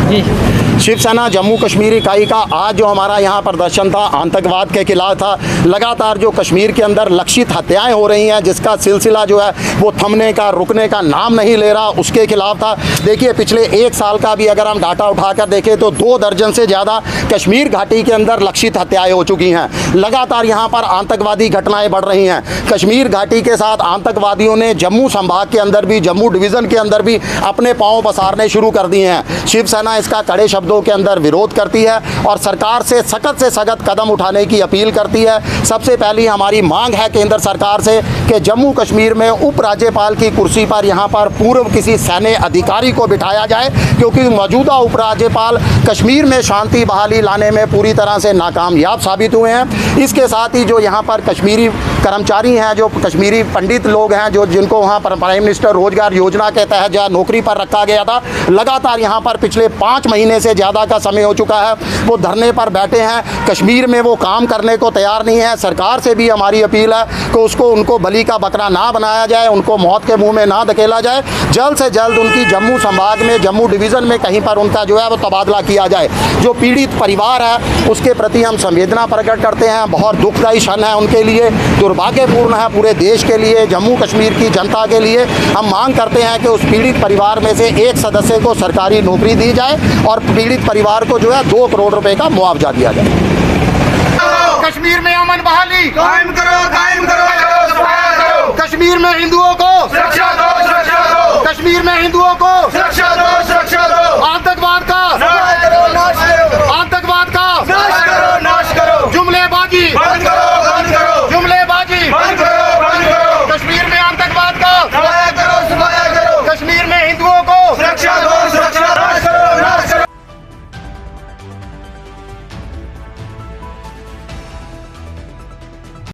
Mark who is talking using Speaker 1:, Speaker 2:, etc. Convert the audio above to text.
Speaker 1: जी।
Speaker 2: शिवसेना जम्मू कश्मीर इकाई का आज जो हमारा यहाँ प्रदर्शन था आतंकवाद के खिलाफ था। लगातार जो कश्मीर के अंदर लक्षित हत्याएं हो रही हैं, जिसका सिलसिला जो है वो थमने का, रुकने का नाम नहीं ले रहा, उसके खिलाफ था। देखिए पिछले एक साल का भी अगर हम डाटा उठाकर देखें तो 2 दर्जन से ज़्यादा कश्मीर घाटी के अंदर लक्षित हत्याएं हो चुकी हैं। लगातार यहाँ पर आतंकवादी घटनाएं बढ़ रही हैं। कश्मीर घाटी के साथ आतंकवादियों ने जम्मू संभाग के अंदर भी, जम्मू डिवीज़न के अंदर भी अपने पांव पसारने शुरू कर दिए हैं। शिवसेना इसका कड़े शब्दों के अंदर विरोध करती है और सरकार से सख्त कदम उठाने की अपील करती है। सबसे पहली हमारी मांग है केंद्र सरकार से कि जम्मू कश्मीर में उपराज्यपाल की कुर्सी पर यहाँ पर पूर्व किसी सैन्य अधिकारी को बिठाया जाए, क्योंकि मौजूदा उपराज्यपाल कश्मीर में शांति बहाली लाने में पूरी तरह से नाकामयाब साबित हुए हैं। इसके साथ ही जो यहाँ पर कश्मीरी कर्मचारी हैं, जो कश्मीरी पंडित लोग हैं, जो जिनको वहाँ पर प्राइम मिनिस्टर रोजगार योजना के तहत जहाँ नौकरी पर रखा गया था, लगातार यहाँ पर पिछले 5 महीने से ज़्यादा का समय हो चुका है, वो धरने पर बैठे हैं। कश्मीर में वो काम करने को तैयार नहीं है। सरकार से भी हमारी अपील है कि उनको बलि का बकरा ना बनाया जाए, उनको मौत के मुंह में ना धकेला जाए। जल्द से जल्द उनकी जम्मू संभाग में, जम्मू डिवीज़न में कहीं पर उनका जो है वो तबादला किया जाए। जो पीड़ित परिवार है उसके प्रति हम संवेदना प्रकट करते हैं। बहुत दुखदायी क्षण है उनके लिए, दुर्भाग्यपूर्ण है पूरे देश के लिए, जम्मू कश्मीर की जनता के लिए। हम मांग करते हैं कि उस पीड़ित परिवार में से एक सदस्य को सरकारी नौकरी दी जाए और पीड़ित परिवार को जो है 2 करोड़ रुपए का मुआवजा दिया जाए। कश्मीर में अमन बहाली
Speaker 3: कायम करो, कायम करो, सफाया करो।
Speaker 2: कश्मीर में हिंदुओं को
Speaker 3: सुरक्षा दो, सुरक्षा दो।
Speaker 2: कश्मीर में हिंदुओं को
Speaker 3: सुरक्षा दो, सुरक्षा दो।
Speaker 2: आतंकवाद का
Speaker 3: नाश करो, नाश करो।